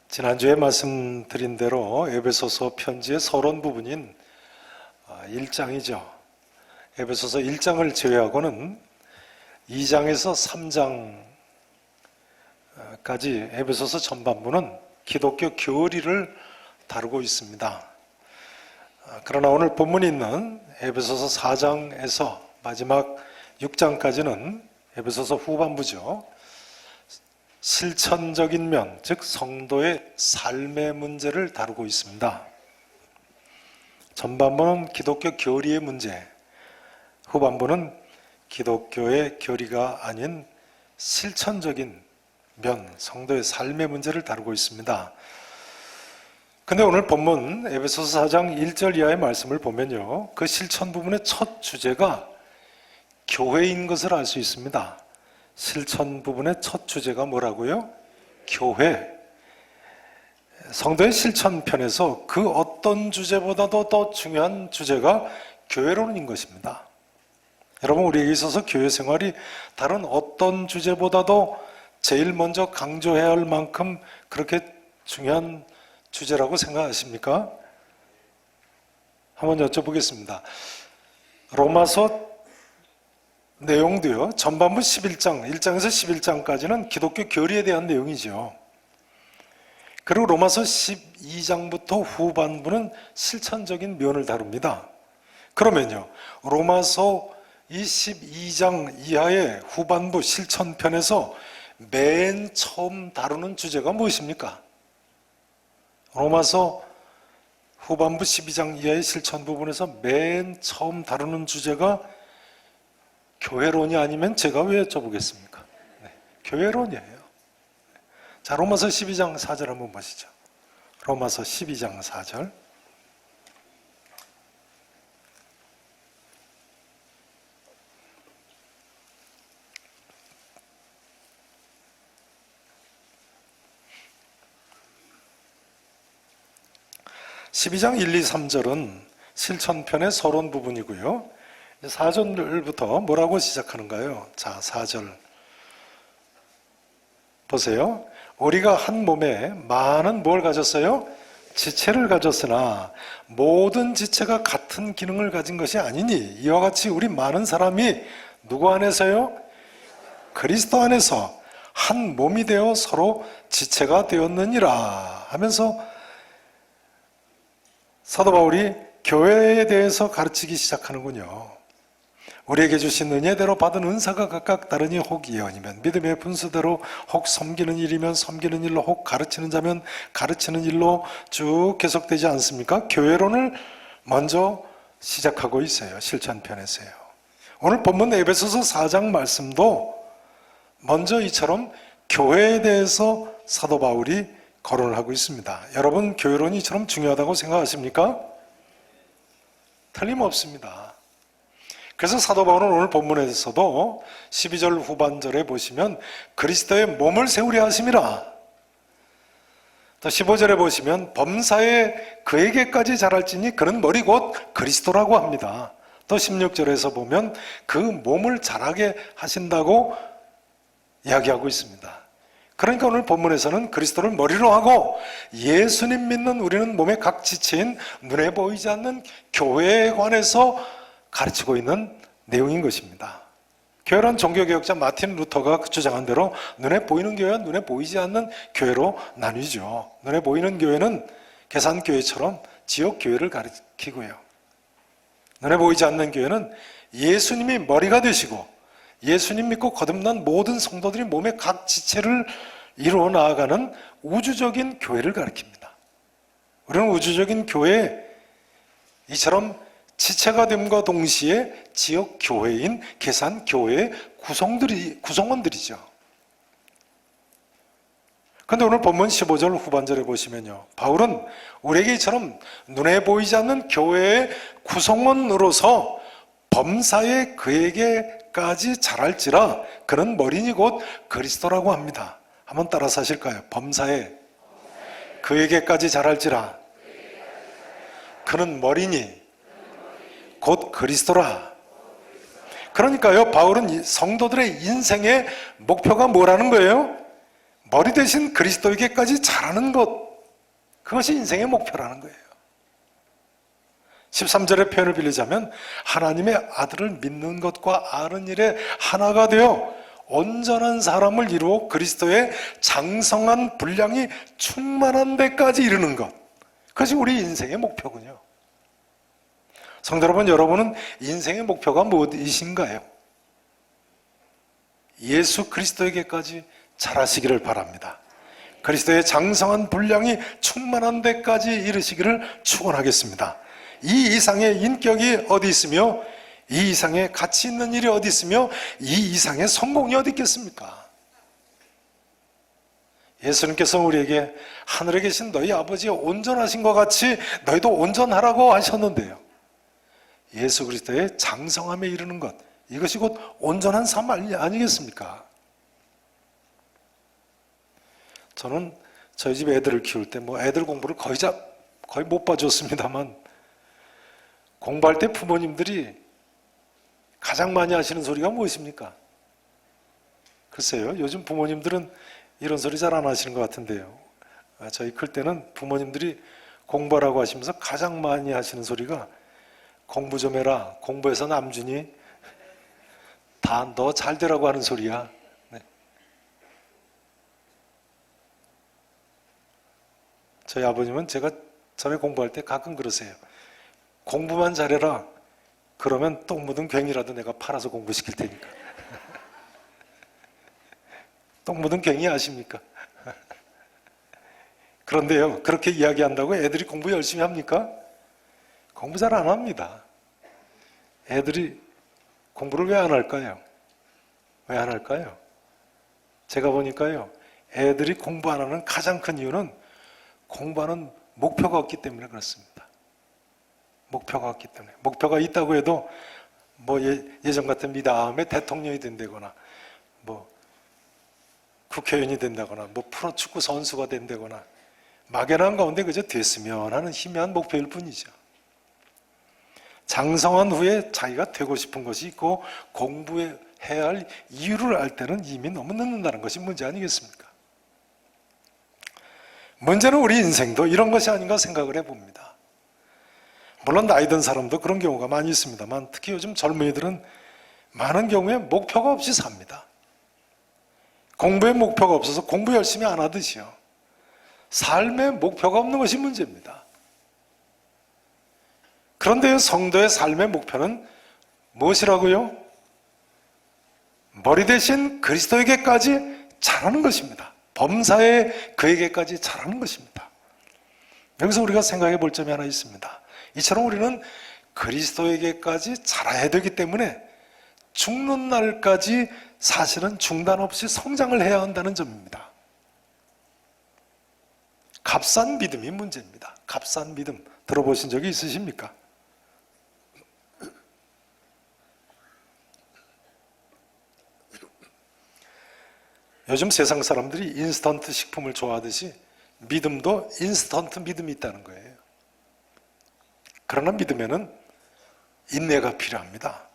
지난주에 말씀드린 대로 에베소서 편지의 서론 부분인 1장이죠. 에베소서 1장을 제외하고는 2장에서 3장까지 에베소서 전반부는 기독교 교리를 다루고 있습니다. 그러나 오늘 본문이 있는 에베소서 4장에서 마지막 6장까지는 에베소서 후반부죠. 실천적인 면, 즉 성도의 삶의 문제를 다루고 있습니다. 전반부는 기독교 교리의 문제, 후반부는 기독교의 교리가 아닌 실천적인 면, 성도의 삶의 문제를 다루고 있습니다. 근데 오늘 본문 에베소서 4장 1절 이하의 말씀을 보면요, 그 실천 부분의 첫 주제가 교회인 것을 알 수 있습니다. 실천 부분의 첫 주제가 뭐라고요? 교회. 성도의 실천 편에서 그 어떤 주제보다도 더 중요한 주제가 교회론인 것입니다. 여러분, 우리에게 있어서 교회 생활이 다른 어떤 주제보다도 제일 먼저 강조해야 할 만큼 그렇게 중요한 주제라고 생각하십니까? 한번 여쭤보겠습니다. 로마서 내용도요, 전반부 11장, 1장에서 11장까지는 기독교 교리에 대한 내용이죠. 그리고 로마서 12장부터 후반부는 실천적인 면을 다룹니다. 그러면요, 로마서 12장 이하의 후반부 실천편에서 맨 처음 다루는 주제가 무엇입니까? 로마서 후반부 12장 이하의 실천 부분에서 맨 처음 다루는 주제가 교회론이 아니면 제가 왜 여쭤보겠습니까? 네, 교회론이에요. 자, 로마서 12장 4절 한번 보시죠. 로마서 12장 4절. (12장) 1, 2, 3절은 실천편의 서론 부분이고요. 4절부터 뭐라고 시작하는가요? 자, 4절 보세요. 우리가 한 몸에 많은 뭘 가졌어요? 지체를 가졌으나 모든 지체가 같은 기능을 가진 것이 아니니 이와 같이 우리 많은 사람이 누구 안에서요? 그리스도 안에서 한 몸이 되어 서로 지체가 되었느니라 하면서 사도 바울이 교회에 대해서 가르치기 시작하는군요. 우리에게 주신 은혜대로 받은 은사가 각각 다르니 혹 예언이면 믿음의 분수대로, 혹 섬기는 일이면 섬기는 일로, 혹 가르치는 자면 가르치는 일로 쭉 계속되지 않습니까? 교회론을 먼저 시작하고 있어요. 실천편에서요. 오늘 본문 에베소서 4장 말씀도 먼저 이처럼 교회에 대해서 사도 바울이 거론을 하고 있습니다. 여러분, 교회론이 이처럼 중요하다고 생각하십니까? 틀림없습니다. 그래서 사도 바울은 오늘 본문에서도 12절 후반절에 보시면 그리스도의 몸을 세우려 하심이라. 또 15절에 보시면 범사에 그에게까지 자랄지니 그는 머리 곧 그리스도라고 합니다. 또 16절에서 보면 그 몸을 자라게 하신다고 이야기하고 있습니다. 그러니까 오늘 본문에서는 그리스도를 머리로 하고 예수님 믿는 우리는 몸의 각 지체인 눈에 보이지 않는 교회에 관해서 가르치고 있는 내용인 것입니다. 교회란 종교개혁자 마틴 루터가 주장한 대로 눈에 보이는 교회와 눈에 보이지 않는 교회로 나뉘죠. 눈에 보이는 교회는 계산교회처럼 지역교회를 가리키고요. 눈에 보이지 않는 교회는 예수님이 머리가 되시고 예수님 믿고 거듭난 모든 성도들이 몸의 각 지체를 이루어 나아가는 우주적인 교회를 가리킵니다. 우리는 우주적인 교회, 이처럼 지체가 됨과 동시에 지역 교회인 계산 교회의 구성원들이죠. 그런데 오늘 본문 15절 후반절에 보시면요, 바울은 우리에게 이처럼 눈에 보이지 않는 교회의 구성원으로서 범사에 그에게까지 자랄지라 그는 머리니 곧 그리스도라고 합니다. 한번 따라서 하실까요? 범사에 그에게까지 자랄지라 그는 머리니 곧 그리스도라. 그러니까요, 바울은 성도들의 인생의 목표가 뭐라는 거예요? 머리 대신 그리스도에게까지 자라는 것, 그것이 인생의 목표라는 거예요. 13절의 표현을 빌리자면 하나님의 아들을 믿는 것과 아는 일에 하나가 되어 온전한 사람을 이루어 그리스도의 장성한 분량이 충만한 데까지 이르는 것, 그것이 우리 인생의 목표군요. 성도 여러분, 여러분은 인생의 목표가 무엇이신가요? 예수 그리스도에게까지 자라시기를 바랍니다. 그리스도의 장성한 분량이 충만한 데까지 이르시기를 축원하겠습니다. 이 이상의 인격이 어디 있으며, 이 이상의 가치 있는 일이 어디 있으며, 이 이상의 성공이 어디 있겠습니까? 예수님께서 우리에게 하늘에 계신 너희 아버지가 온전하신 것 같이 너희도 온전하라고 하셨는데요, 예수 그리스도의 장성함에 이르는 것, 이것이 곧 온전한 삶 아니겠습니까? 저는 저희 집 애들을 키울 때 애들 공부를 거의 못 봐줬습니다만, 공부할 때 부모님들이 가장 많이 하시는 소리가 무엇입니까? 글쎄요, 요즘 부모님들은 이런 소리 잘 안 하시는 것 같은데요, 저희 클 때는 부모님들이 공부하라고 하시면서 가장 많이 하시는 소리가 공부 좀 해라, 공부해서 남주니 다 너 잘 되라고 하는 소리야. 네. 저희 아버님은 제가 전에 공부할 때 가끔 그러세요. 공부만 잘해라, 그러면 똥 묻은 괭이라도 내가 팔아서 공부시킬 테니까. 똥 묻은 괭이 아십니까? 그런데요, 그렇게 이야기한다고 애들이 공부 열심히 합니까? 공부 잘 안 합니다. 애들이 공부를 왜 안 할까요? 왜 안 할까요? 제가 보니까요, 애들이 공부 안 하는 가장 큰 이유는 공부하는 목표가 없기 때문에 그렇습니다. 목표가 없기 때문에. 목표가 있다고 해도 예전 같은 미다음에 대통령이 된다거나 국회의원이 된다거나 프로축구 선수가 된다거나 막연한 가운데 그저 됐으면 하는 희미한 목표일 뿐이죠. 장성한 후에 자기가 되고 싶은 것이 있고 공부해야 할 이유를 알 때는 이미 너무 늦는다는 것이 문제 아니겠습니까? 문제는 우리 인생도 이런 것이 아닌가 생각을 해봅니다. 물론 나이 든 사람도 그런 경우가 많이 있습니다만, 특히 요즘 젊은이들은 많은 경우에 목표가 없이 삽니다. 공부에 목표가 없어서 공부 열심히 안 하듯이요, 삶에 목표가 없는 것이 문제입니다. 그런데 성도의 삶의 목표는 무엇이라고요? 머리 대신 그리스도에게까지 자라는 것입니다. 범사에 그에게까지 자라는 것입니다. 여기서 우리가 생각해 볼 점이 하나 있습니다. 이처럼 우리는 그리스도에게까지 자라야 되기 때문에 죽는 날까지 사실은 중단 없이 성장을 해야 한다는 점입니다. 값싼 믿음이 문제입니다. 값싼 믿음 들어보신 적이 있으십니까? 요즘 세상 사람들이 인스턴트 식품을 좋아하듯이 믿음도 인스턴트 믿음이 있다는 거예요. 그러나 믿음에는 인내가 필요합니다.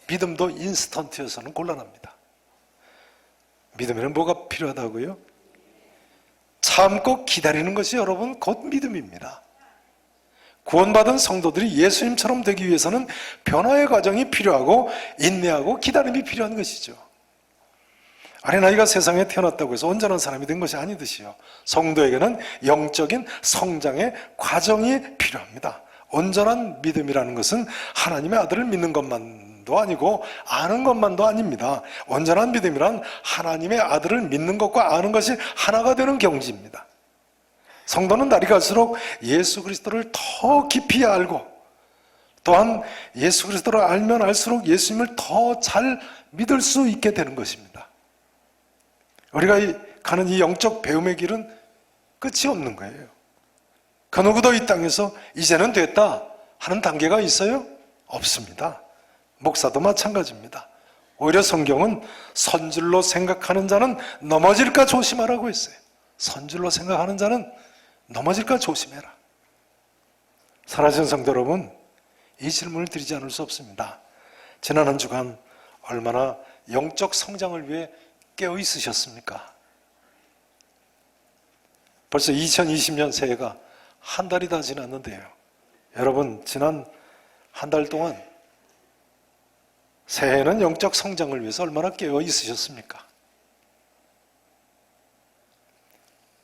믿음도 인스턴트여서는 곤란합니다. 믿음에는 뭐가 필요하다고요? 참고 기다리는 것이 여러분 곧 믿음입니다. 구원받은 성도들이 예수님처럼 되기 위해서는 변화의 과정이 필요하고 인내하고 기다림이 필요한 것이죠. 어린아이가 세상에 태어났다고 해서 온전한 사람이 된 것이 아니듯이요, 성도에게는 영적인 성장의 과정이 필요합니다. 온전한 믿음이라는 것은 하나님의 아들을 믿는 것만도 아니고 아는 것만도 아닙니다. 온전한 믿음이란 하나님의 아들을 믿는 것과 아는 것이 하나가 되는 경지입니다. 성도는 날이 갈수록 예수 그리스도를 더 깊이 알고, 또한 예수 그리스도를 알면 알수록 예수님을 더 잘 믿을 수 있게 되는 것입니다. 우리가 가는 이 영적 배움의 길은 끝이 없는 거예요. 그 누구도 이 땅에서 이제는 됐다 하는 단계가 있어요? 없습니다. 목사도 마찬가지입니다. 오히려 성경은 선줄로 생각하는 자는 넘어질까 조심하라고 했어요. 선줄로 생각하는 자는 넘어질까 조심해라. 사랑하는 성도 여러분, 이 질문을 드리지 않을 수 없습니다. 지난 한 주간 얼마나 영적 성장을 위해 깨어 있으셨습니까? 벌써 2020년 새해가 한 달이 다 지났는데요. 여러분, 지난 한 달 동안 새해는 영적 성장을 위해서 얼마나 깨어 있으셨습니까?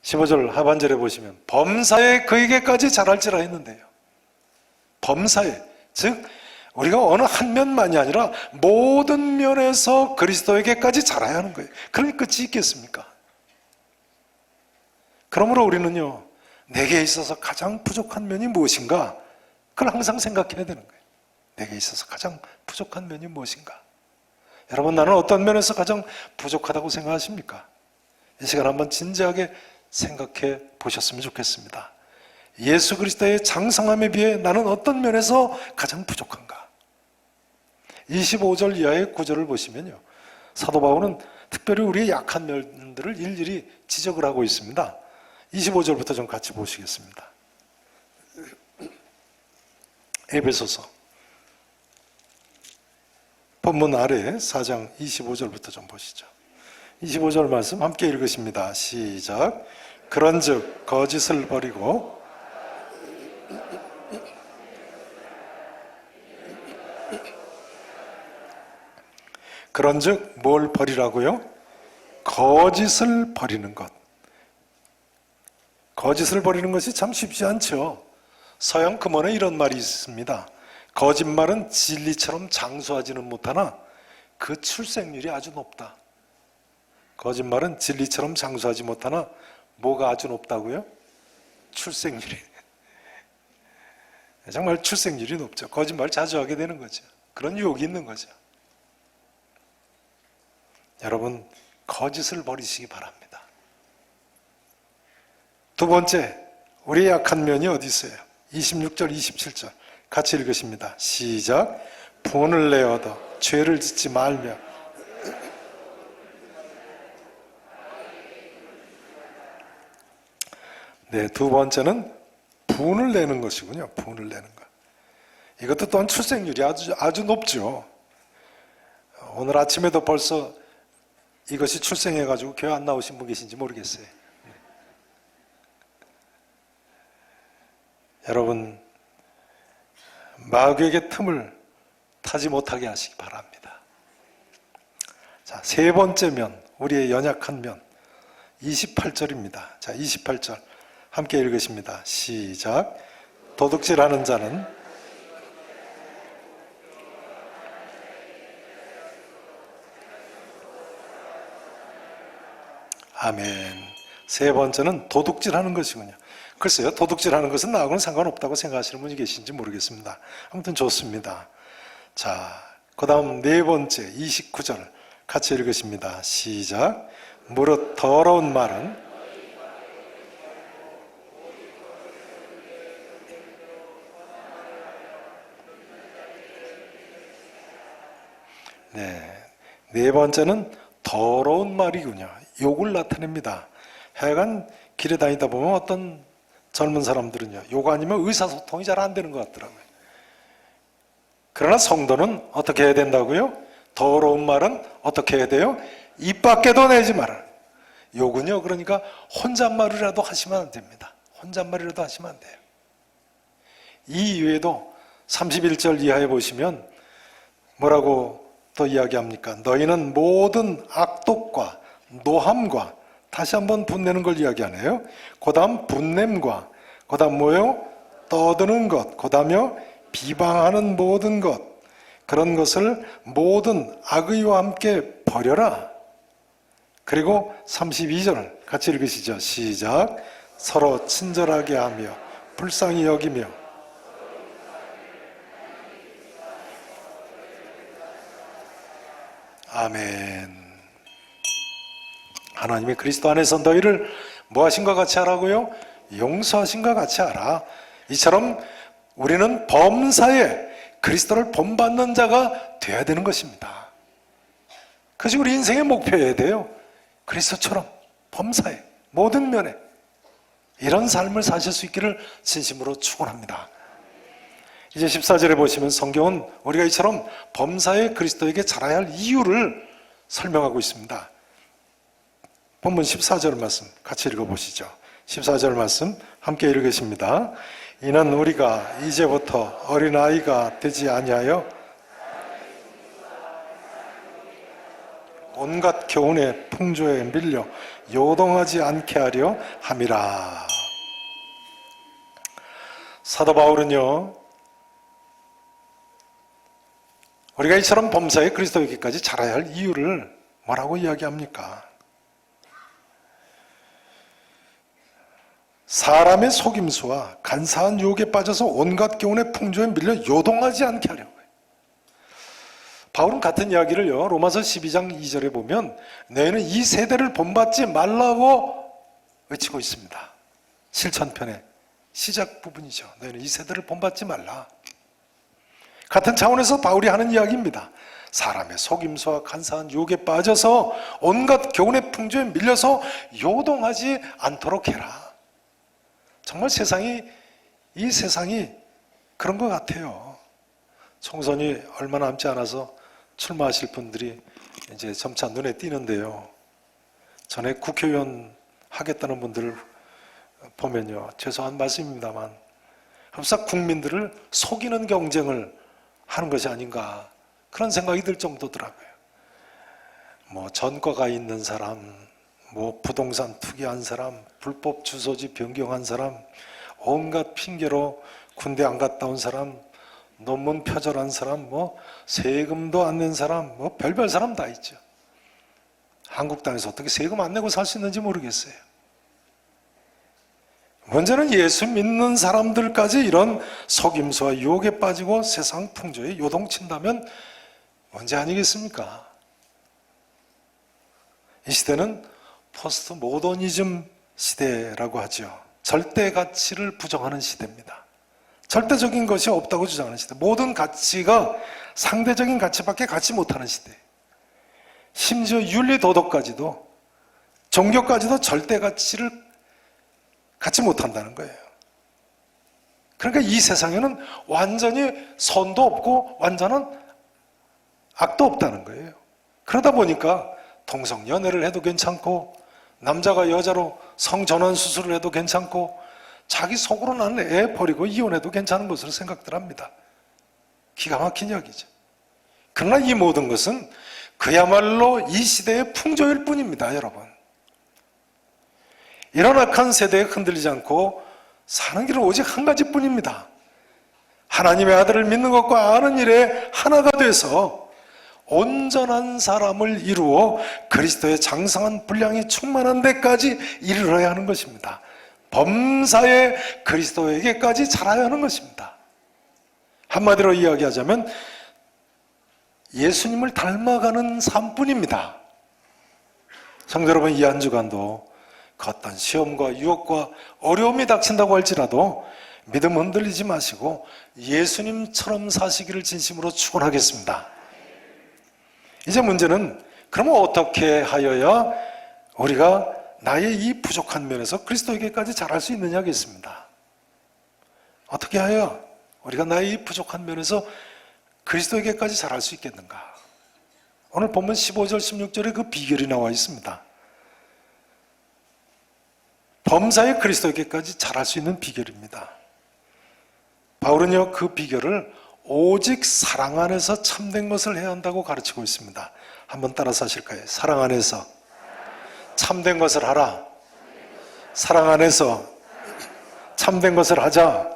15절 하반절에 보시면 범사에 그에게까지 자랄지라 했는데요. 범사에, 즉 우리가 어느 한 면만이 아니라 모든 면에서 그리스도에게까지 자라야 하는 거예요. 그러니 끝이 있겠습니까? 그러므로 우리는요, 내게 있어서 가장 부족한 면이 무엇인가? 그걸 항상 생각해야 되는 거예요. 내게 있어서 가장 부족한 면이 무엇인가? 여러분, 나는 어떤 면에서 가장 부족하다고 생각하십니까? 이 시간 한번 진지하게 생각해 보셨으면 좋겠습니다. 예수 그리스도의 장성함에 비해 나는 어떤 면에서 가장 부족한가? 25절 이하의 구절을 보시면요, 사도 바울은 특별히 우리의 약한 면들을 일일이 지적을 하고 있습니다. 25절부터 좀 같이 보시겠습니다. 에베소서 본문 아래 4장 25절부터 좀 보시죠. 25절 말씀 함께 읽으십니다. 시작. 그런즉 거짓을 버리고 그런즉 뭘 버리라고요? 거짓을 버리는 것. 거짓을 버리는 것이 참 쉽지 않죠. 서양 금언에 이런 말이 있습니다. 거짓말은 진리처럼 장수하지는 못하나 그 출생률이 아주 높다. 거짓말은 진리처럼 장수하지 못하나 뭐가 아주 높다고요? 출생률이. 정말 출생률이 높죠. 거짓말 자주 하게 되는 거죠. 그런 유혹이 있는 거죠. 여러분, 거짓을 버리시기 바랍니다. 두 번째, 우리의 약한 면이 어디 있어요? 26절, 27절 같이 읽으십니다. 시작. 분을 내어도 죄를 짓지 말며. 네, 두 번째는 분을 내는 것이군요. 분을 내는 것. 이것도 또한 출생률이 아주 높죠. 오늘 아침에도 벌써 이것이 출생해가지고 교회 안 나오신 분 계신지 모르겠어요. 여러분, 마귀에게 틈을 타지 못하게 하시기 바랍니다. 자, 세 번째 면, 우리의 연약한 면, 28절입니다. 자, 28절 함께 읽으십니다. 시작. 도둑질하는 자는 아멘. 세 번째는 도둑질하는 것이군요. 글쎄요, 도둑질하는 것은 나하고는 상관없다고 생각하시는 분이 계신지 모르겠습니다. 아무튼 좋습니다. 자, 그 다음 네 번째 29절 같이 읽으십니다. 시작. 무릇 더러운 말은 네 번째는 더러운 말이군요. 욕을 나타냅니다. 하여간 길에 다니다 보면 어떤 젊은 사람들은요, 욕 아니면 의사소통이 잘 안 되는 것 같더라고요. 그러나 성도는 어떻게 해야 된다고요? 더러운 말은 어떻게 해야 돼요? 입 밖에도 내지 말아요. 욕은요, 그러니까 혼잣말이라도 하시면 안 됩니다. 혼잣말이라도 하시면 안 돼요. 이 이외에도 31절 이하에 보시면 뭐라고 또 이야기합니까? 너희는 모든 악독과 노함과, 다시 한번 분내는 걸 이야기하네요. 그 다음 분냄과, 그 다음 뭐요? 떠드는 것, 그 다음에 비방하는 모든 것, 그런 것을 모든 악의와 함께 버려라. 그리고 32절 같이 읽으시죠. 시작. 서로 친절하게 하며 불쌍히 여기며. 아멘. 하나님이 그리스도 안에서 너희를 뭐 하신 것 같이 하라고요? 용서하신 것 같이 하라. 이처럼 우리는 범사에 그리스도를 본받는 자가 되어야 되는 것입니다. 그것이 우리 인생의 목표여야 돼요. 그리스도처럼 범사에 모든 면에 이런 삶을 사실 수 있기를 진심으로 축원합니다. 이제 14절에 보시면 성경은 우리가 이처럼 범사에 그리스도에게 자라야 할 이유를 설명하고 있습니다. 본문 14절 말씀 같이 읽어보시죠. 14절 말씀 함께 읽으십니다. 이는 우리가 이제부터 어린아이가 되지 아니하여 온갖 교훈의 풍조에 밀려 요동하지 않게 하려 함이라. 사도 바울은요, 우리가 이처럼 범사에 그리스도에게까지 자라야 할 이유를 뭐라고 이야기합니까? 사람의 속임수와 간사한 유혹에 빠져서 온갖 교훈의 풍조에 밀려 요동하지 않게 하려고요. 바울은 같은 이야기를요, 로마서 12장 2절에 보면 너희는 이 세대를 본받지 말라고 외치고 있습니다. 실천편의 시작 부분이죠. 너희는 이 세대를 본받지 말라. 같은 차원에서 바울이 하는 이야기입니다. 사람의 속임수와 간사한 유혹에 빠져서 온갖 교훈의 풍조에 밀려서 요동하지 않도록 해라. 정말 이 세상이 그런 것 같아요. 총선이 얼마 남지 않아서 출마하실 분들이 이제 점차 눈에 띄는데요. 전에 국회의원 하겠다는 분들을 보면요, 죄송한 말씀입니다만 흡사 국민들을 속이는 경쟁을 하는 것이 아닌가, 그런 생각이 들 정도더라고요. 뭐 전과가 있는 사람, 뭐 부동산 투기한 사람, 불법 주소지 변경한 사람, 온갖 핑계로 군대 안 갔다 온 사람, 논문 표절한 사람, 뭐 세금도 안 낸 사람, 뭐 별별 사람 다 있죠. 한국 땅에서 어떻게 세금 안 내고 살 수 있는지 모르겠어요. 문제는 예수 믿는 사람들까지 이런 속임수와 유혹에 빠지고 세상 풍조에 요동친다면 문제 아니겠습니까? 이 시대는 포스트 모더니즘 시대라고 하죠. 절대 가치를 부정하는 시대입니다. 절대적인 것이 없다고 주장하는 시대. 모든 가치가 상대적인 가치밖에 갖지 못하는 시대. 심지어 윤리 도덕까지도, 종교까지도 절대 가치를 갖지 못한다는 거예요. 그러니까 이 세상에는 완전히 선도 없고 완전한 악도 없다는 거예요. 그러다 보니까 동성연애를 해도 괜찮고, 남자가 여자로 성전환 수술을 해도 괜찮고, 자기 속으로 나는 애 버리고 이혼해도 괜찮은 것으로 생각들 합니다. 기가 막힌 이야기죠. 그러나 이 모든 것은 그야말로 이 시대의 풍조일 뿐입니다, 여러분. 이런 악한 세대에 흔들리지 않고 사는 길은 오직 한 가지뿐입니다. 하나님의 아들을 믿는 것과 아는 일에 하나가 돼서 온전한 사람을 이루어 그리스도의 장성한 분량이 충만한 데까지 이르러야 하는 것입니다. 범사에 그리스도에게까지 자라야 하는 것입니다. 한마디로 이야기하자면 예수님을 닮아가는 삶뿐입니다. 성도 여러분, 이 한 주간도 그 어떤 시험과 유혹과 어려움이 닥친다고 할지라도 믿음 흔들리지 마시고 예수님처럼 사시기를 진심으로 축원하겠습니다. 이제 문제는 그러면 어떻게 하여야 우리가 나의 이 부족한 면에서 그리스도에게까지 자랄 수 있느냐겠습니다. 어떻게 하여야 우리가 나의 이 부족한 면에서 그리스도에게까지 자랄 수 있겠는가? 오늘 본문 15절 16절에 그 비결이 나와 있습니다. 범사에 그리스도에게까지 자랄 수 있는 비결입니다. 바울은요, 그 비결을 오직 사랑 안에서 참된 것을 해야 한다고 가르치고 있습니다. 한번 따라서 하실까요? 사랑 안에서 참된 것을 하라. 사랑 안에서 참된 것을 하자.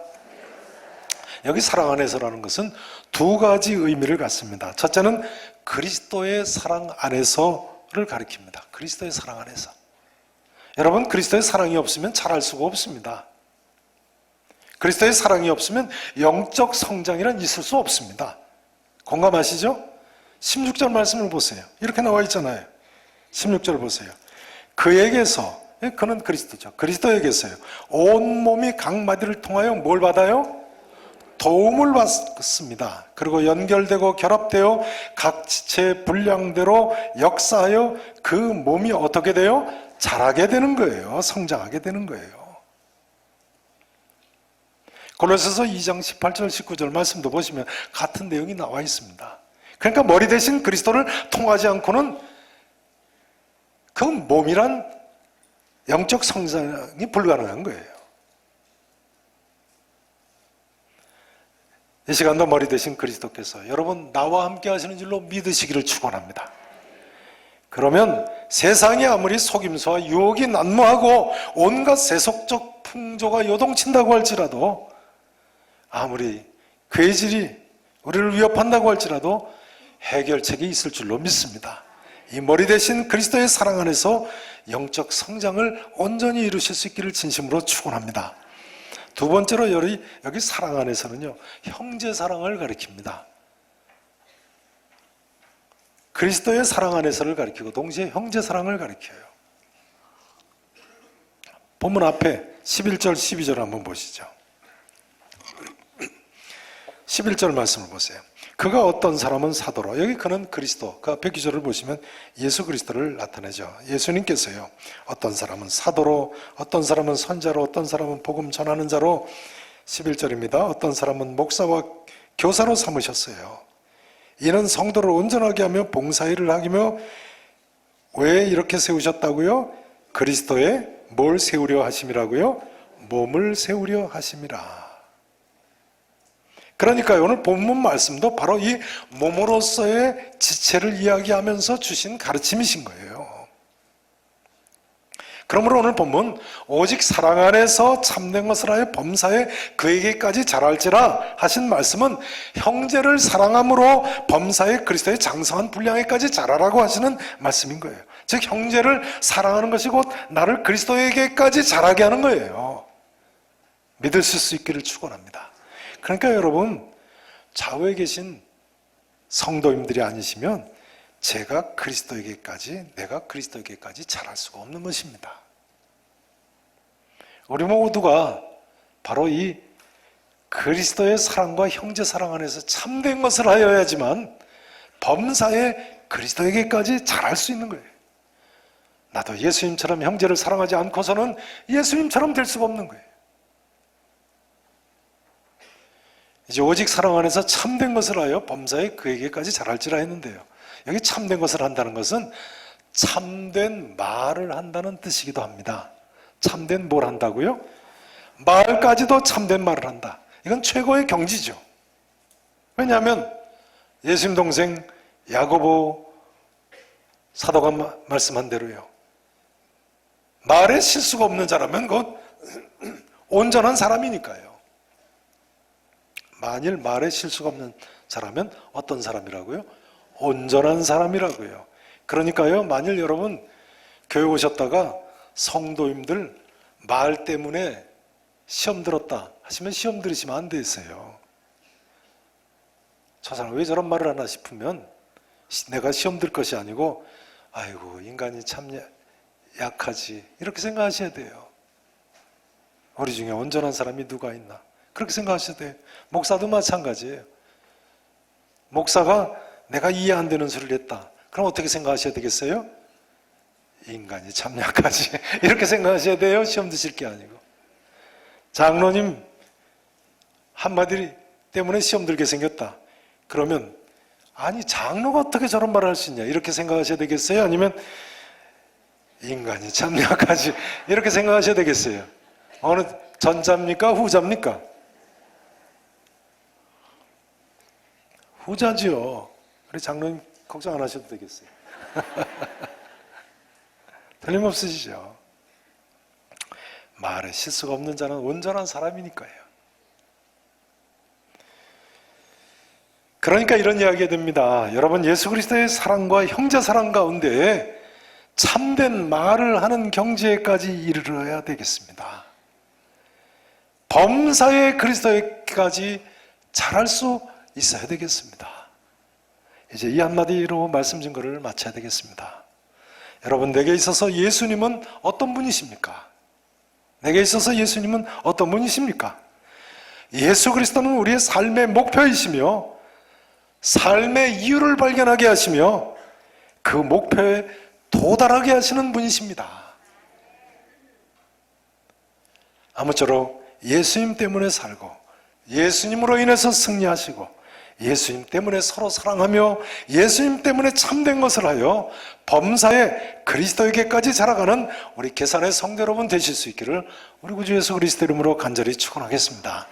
여기 사랑 안에서라는 것은 두 가지 의미를 갖습니다. 첫째는 그리스도의 사랑 안에서를 가리킵니다. 그리스도의 사랑 안에서. 여러분, 그리스도의 사랑이 없으면 자랄 수가 없습니다. 그리스도의 사랑이 없으면 영적 성장이란 있을 수 없습니다. 공감하시죠? 16절 말씀을 보세요. 이렇게 나와 있잖아요. 16절 보세요. 그에게서, 그는 그리스도죠. 그리스도에게서요, 온몸이 각 마디를 통하여 뭘 받아요? 도움을 받습니다. 그리고 연결되고 결합되어 각 지체의 분량대로 역사하여 그 몸이 어떻게 돼요? 자라게 되는 거예요. 성장하게 되는 거예요. 골로새서 2장 18절 19절 말씀도 보시면 같은 내용이 나와 있습니다. 그러니까 머리 대신 그리스도를 통하지 않고는 그 몸이란 영적 성장이 불가능한 거예요. 이 시간도 머리 대신 그리스도께서 여러분 나와 함께 하시는 줄로 믿으시기를 축원합니다. 그러면 세상이 아무리 속임수와 유혹이 난무하고 온갖 세속적 풍조가 요동친다고 할지라도, 아무리 괴질이 우리를 위협한다고 할지라도 해결책이 있을 줄로 믿습니다. 이 머리 대신 그리스도의 사랑 안에서 영적 성장을 온전히 이루실 수 있기를 진심으로 축원합니다. 두 번째로 여기 사랑 안에서는요, 형제 사랑을 가리킵니다. 그리스도의 사랑 안에서를 가리키고 동시에 형제 사랑을 가리켜요. 본문 앞에 11절 12절 한번 보시죠. 11절 말씀을 보세요. 그가 어떤 사람은 사도로, 여기 그는 그리스도, 그 앞에 기절을 보시면 예수 그리스도를 나타내죠. 예수님께서요, 어떤 사람은 사도로, 어떤 사람은 선자로, 어떤 사람은 복음 전하는 자로, 11절입니다. 어떤 사람은 목사와 교사로 삼으셨어요. 이는 성도를 온전하게 하며 봉사일을 하기며, 왜 이렇게 세우셨다고요? 그리스도의 뭘 세우려 하심이라고요? 몸을 세우려 하심이라. 그러니까 오늘 본문 말씀도 바로 이 몸으로서의 지체를 이야기하면서 주신 가르침이신 거예요. 그러므로 오늘 본문 오직 사랑 안에서 참된 것을 하여 범사에 그에게까지 자랄지라 하신 말씀은 형제를 사랑함으로 범사에 그리스도의 장성한 분량에까지 자라라고 하시는 말씀인 거예요. 즉 형제를 사랑하는 것이 곧 나를 그리스도에게까지 자라게 하는 거예요. 믿으실 수 있기를 축원합니다. 그러니까 여러분, 좌우에 계신 성도님들이 아니시면 내가 그리스도에게까지 자랄 수가 없는 것입니다. 우리 모두가 바로 이 그리스도의 사랑과 형제 사랑 안에서 참된 것을 하여야지만 범사에 그리스도에게까지 자랄 수 있는 거예요. 나도 예수님처럼 형제를 사랑하지 않고서는 예수님처럼 될 수가 없는 거예요. 이제 오직 사랑 안에서 참된 것을 하여 범사에 그에게까지 자랄지라 했는데요, 여기 참된 것을 한다는 것은 참된 말을 한다는 뜻이기도 합니다. 참된 뭘 한다고요? 말까지도 참된 말을 한다. 이건 최고의 경지죠. 왜냐하면 예수님 동생 야고보 사도가 말씀한 대로요, 말에 실수가 없는 자라면 곧 온전한 사람이니까요. 만일 말에 실수가 없는 자라면 어떤 사람이라고요? 온전한 사람이라고요. 그러니까요, 만일 여러분 교회 오셨다가 성도님들 말 때문에 시험 들었다 하시면 시험 들으시면 안 되세요. 저 사람 왜 저런 말을 하나 싶으면 내가 시험 들 것이 아니고, 아이고 인간이 참 약하지, 이렇게 생각하셔야 돼요. 우리 중에 온전한 사람이 누가 있나, 그렇게 생각하셔야 돼요. 목사도 마찬가지예요. 목사가 내가 이해 안 되는 소리를 했다, 그럼 어떻게 생각하셔야 되겠어요? 인간이 참 약하지, 이렇게 생각하셔야 돼요. 시험 드실 게 아니고. 장로님 한마디 때문에 시험 들게 생겼다, 그러면 아니 장로가 어떻게 저런 말을 할 수 있냐, 이렇게 생각하셔야 되겠어요? 아니면 인간이 참 약하지, 이렇게 생각하셔야 되겠어요? 어느 전자입니까? 후자입니까? 후자지요. 우리 장로님 걱정 안 하셔도 되겠어요. 틀림없으시죠. 말에 실수가 없는 자는 온전한 사람이니까요. 그러니까 이런 이야기가 됩니다. 여러분, 예수 그리스도의 사랑과 형제 사랑 가운데 참된 말을 하는 경지에까지 이르러야 되겠습니다. 범사에 그리스도에까지 자랄 수 있어야 되겠습니다. 이제 이 한마디로 말씀 증거를 마쳐야 되겠습니다. 여러분, 내게 있어서 예수님은 어떤 분이십니까? 내게 있어서 예수님은 어떤 분이십니까? 예수 그리스도는 우리의 삶의 목표이시며 삶의 이유를 발견하게 하시며 그 목표에 도달하게 하시는 분이십니다. 아무쪼록 예수님 때문에 살고 예수님으로 인해서 승리하시고 예수님 때문에 서로 사랑하며 예수님 때문에 참된 것을 하여 범사에 그리스도에게까지 자라가는 우리 계산의 성도 여러분 되실 수 있기를 우리 구주 예수 그리스도 이름으로 간절히 축원하겠습니다.